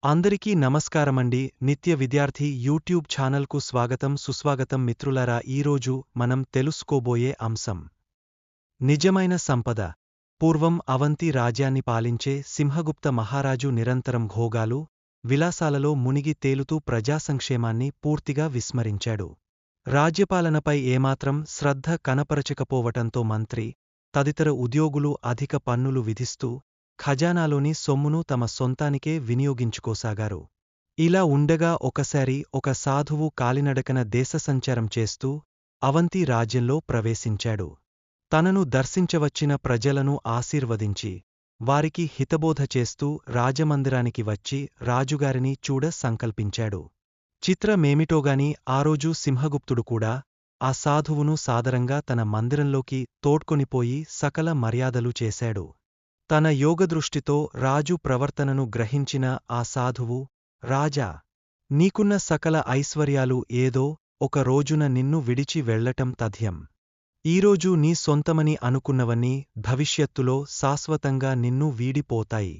అందరికీ నమస్కారమండి. నిత్య విద్యార్థి యూట్యూబ్ ఛానల్కు స్వాగతం సుస్వాగతం మిత్రులారా. ఈరోజు మనం తెలుసుకోబోయే అంశం నిజమైన సంపద. పూర్వం అవంతి రాజ్యాన్ని పాలించే సింహగుప్త మహారాజు నిరంతరం భోగాలు, విలాసాలలో మునిగి తేలుతూ ప్రజాసంక్షేమాన్ని పూర్తిగా విస్మరించాడు. రాజ్యపాలనపై ఏమాత్రం శ్రద్ధ కనపరచకపోవటంతో మంత్రి, తదితర ఉద్యోగులు అధిక పన్నులు విధిస్తూ ఖజానాలోని సొమ్మును తమ సొంతానికే వినియోగించుకోసాగారు. ఇలా ఉండగా ఒకసారి ఒక సాధువు కాలినడకన దేశసంచారం చేస్తూ అవంతి రాజ్యంలో ప్రవేశించాడు. తనను దర్శించవచ్చిన ప్రజలను ఆశీర్వదించి వారికి హితబోధ చేస్తూ రాజమందిరానికి వచ్చి రాజుగారిని చూడ సంకల్పించాడు. చిత్రమేమిటోగాని ఆ రోజు సింహగుప్తుడు కూడా ఆ సాధువును సాదరంగా తన మందిరంలోకి తోడ్కొనిపోయి సకల మర్యాదలు చేశాడు. తన యోగదృష్టితో రాజు ప్రవర్తనను గ్రహించిన ఆ సాధువు, రాజా, నీకున్న సకల ఐశ్వర్యాలు ఏదో ఒక రోజున నిన్ను విడిచి వెళ్లటం తథ్యం. ఈరోజు నీ సొంతమని అనుకున్నవన్నీ భవిష్యత్తులో శాశ్వతంగా నిన్ను వీడిపోతాయి.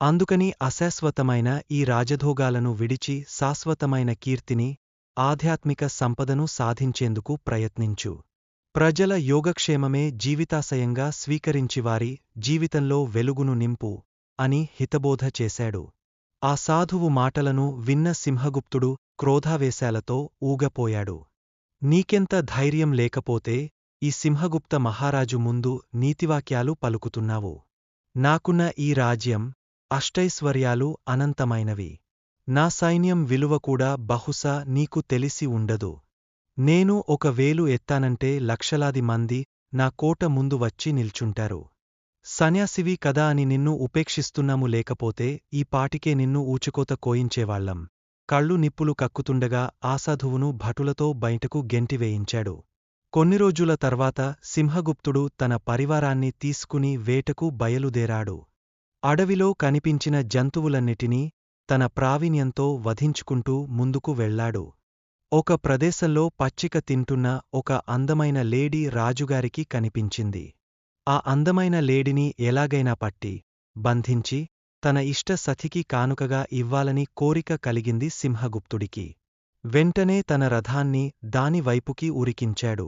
అందుకని అశాశ్వతమైన ఈ రాజధోగాలను విడిచి శాశ్వతమైన కీర్తిని, ఆధ్యాత్మిక సంపదను సాధించేందుకు ప్రయత్నించు. ప్రజల యోగక్షేమమే జీవితాశయంగా స్వీకరించివారి జీవితంలో వెలుగును నింపు అని హితబోధ చేశాడు. ఆ సాధువు మాటలను విన్న సింహగుప్తుడు క్రోధావేశాలతో ఊగపోయాడు. నీకెంత ధైర్యం లేకపోతే ఈ సింహగుప్త మహారాజు ముందు నీతివాక్యాలు పలుకుతున్నావు? నాకున్న ఈ రాజ్యం, అష్టైశ్వర్యాలు అనంతమైనవి. నా సైన్యం విలువ కూడా బహుశా నీకు తెలిసి ఉండదు. నేను ఒక వేలు ఎత్తానంటే లక్షలాది మంది నా కోట ముందు వచ్చి నిల్చుంటారు. సన్యాసివి కదా అని నిన్ను ఉపేక్షిస్తున్నాము, లేకపోతే ఈ పాటికే నిన్ను ఊచుకోత కోయించేవాళ్లం. కళ్ళు నిప్పులు కక్కుతుండగా ఆ సాధువును భటులతో బయటకు గెంటివేయించాడు. కొన్ని రోజుల తర్వాత సింహగుప్తుడు తన పరివారాన్ని తీసుకుని వేటకు బయలుదేరాడు. అడవిలో కనిపించిన జంతువులన్నిటినీ తన ప్రావీణ్యంతో వధించుకుంటూ ముందుకు వెళ్లాడు. ఒక ప్రదేశంలో పచ్చిక తింటున్న ఒక అందమైన లేడీ రాజుగారికి కనిపించింది. ఆ అందమైన లేడిని ఎలాగైనా పట్టి, బంధించి తన ఇష్ట సఖికి కానుకగా ఇవ్వాలని కోరిక కలిగింది సింహగుప్తుడికి. వెంటనే తన రథాన్ని దాని వైపుకి ఉరికించాడు.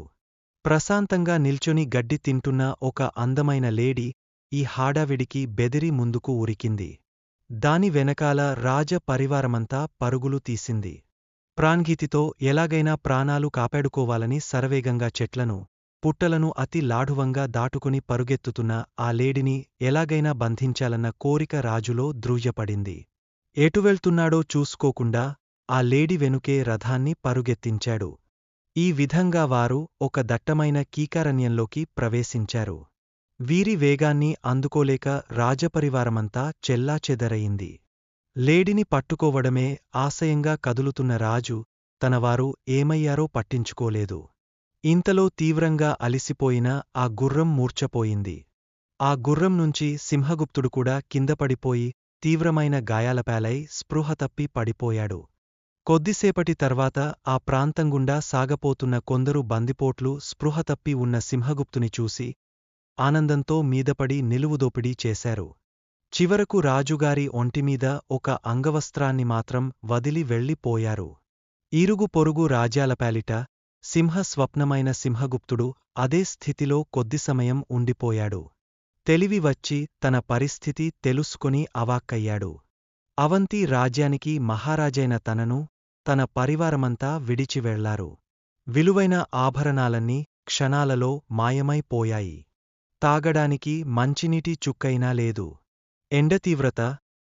ప్రశాంతంగా నిల్చొని గడ్డి తింటున్న ఒక అందమైన లేడీ ఈ హడావిడికి బెదిరి ముందుకు ఉరికింది. దాని వెనకాల రాజ పరివారమంతా పరుగులు తీసింది. ప్రాణ్భీతితో ఎలాగైనా ప్రాణాలు కాపాడుకోవాలని శరవేగంగా చెట్లను, పుట్టలను అతి లాఢువంగా దాటుకుని పరుగెత్తుతున్న ఆ లేడిని ఎలాగైనా బంధించాలన్న కోరిక రాజులో ద్రూయపడింది. ఎటువెళ్తున్నాడో చూసుకోకుండా ఆ లేడి వెనుకే రథాన్ని పరుగెత్తించాడు. ఈ విధంగా వారు ఒక దట్టమైన కీకారణ్యంలోకి ప్రవేశించారు. వీరి వేగాన్ని అందుకోలేక రాజపరివారమంతా చెల్లాచెదరయింది. లేడిని పట్టుకోవడమే ఆశయంగా కదులుతున్న రాజు తనవారు ఏమయ్యారో పట్టించుకోలేదు. ఇంతలో తీవ్రంగా అలిసిపోయిన ఆ గుర్రం మూర్ఛపోయింది. ఆ గుర్రం నుంచి సింహగుప్తుడు కూడా కిందపడిపోయి తీవ్రమైన గాయాలపాలై స్పృహ తప్పి పడిపోయాడు. కొద్దిసేపటి తర్వాత ఆ ప్రాంతంగుండా సాగపోతున్న కొందరు బందిపోట్లు స్పృహ తప్పి ఉన్న సింహగుప్తుని చూసి ఆనందంతో మీదపడి నిలువుదోపిడీ చేశారు. చివరకు రాజుగారి ఒంటిమీద ఒక అంగవస్త్రాన్ని మాత్రం వదిలి వెళ్ళిపోయారు. ఇరుగు పొరుగు రాజ్యాలపాలిట సింహ స్వప్నమైన సింహగుప్తుడు అదే స్థితిలో కొద్దిసమయం ఉండిపోయాడు. తెలివి వచ్చి తన పరిస్థితి తెలుసుకొని అవాక్కయ్యాడు. అవంతి రాజ్యానికి మహారాజైన తనను, తన పరివారమంతా విడిచి వెళ్లారు. విలువైన ఆభరణాలన్నీ క్షణాలలో మాయమైపోయాయి. తాగడానికి మంచినీటి చుక్కైనా లేదు. ఎండ తీవ్రత,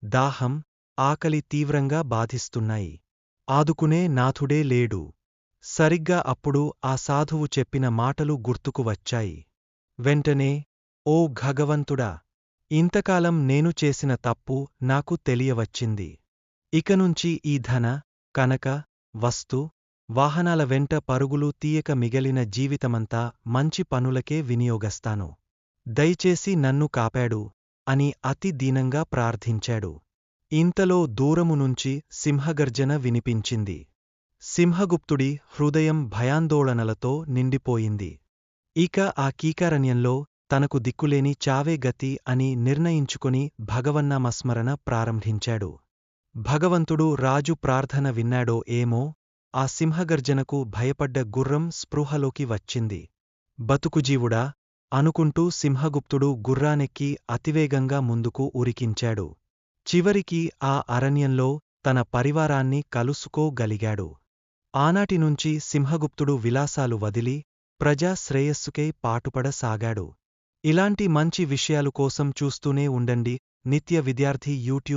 దాహం, ఆకలి తీవ్రంగా బాధిస్తున్నాయి. ఆదుకునే నాథుడే లేడు. సరిగ్గా అప్పుడు ఆ సాధువు చెప్పిన మాటలు గుర్తుకు వచ్చాయి. వెంటనే, ఓ భగవంతుడా! ఇంతకాలం నేను చేసిన తప్పు నాకు తెలియవచ్చింది. ఇకనుంచి ఈ ధన, కనక, వస్తు, వాహనాల వెంట పరుగులు తీయక మిగిలిన జీవితమంతా మంచి పనులకే వినియోగస్తాను. దయచేసి నన్ను కాపాడు అని అతి దీనంగా ప్రార్థించాడు. ఇంతలో దూరము నుంచి సింహగర్జన వినిపించింది. సింహగుప్తుడి హృదయం భయాందోళనలతో నిండిపోయింది. ఇక ఆ కీకారణ్యంలో తనకు దిక్కులేని చావే గతి అని నిర్ణయించుకుని భగవన్నామస్మరణ ప్రారంభించాడు. భగవంతుడు రాజు ప్రార్థన విన్నాడో ఏమో, ఆ సింహగర్జనకు భయపడ్డ గుర్రం స్పృహలోకి వచ్చింది. బతుకుజీవుడా అనుకుంటూ సింహగుప్తుడు గుర్రానెక్కి అతివేగంగా ముందుకు ఉరికించాడు. చివరికి ఆ అరణ్యంలో తన పరివారాన్ని కలుసుకోగలిగాడు. ఆనాటినుంచి సింహగుప్తుడు విలాసాలు వదిలి ప్రజా శ్రేయస్సుకై పాటుపడసాగాడు. ఇలాంటి మంచి విషయాలు కోసం చూస్తూనే ఉండండి నిత్య విద్యార్థి యూట్యూబ్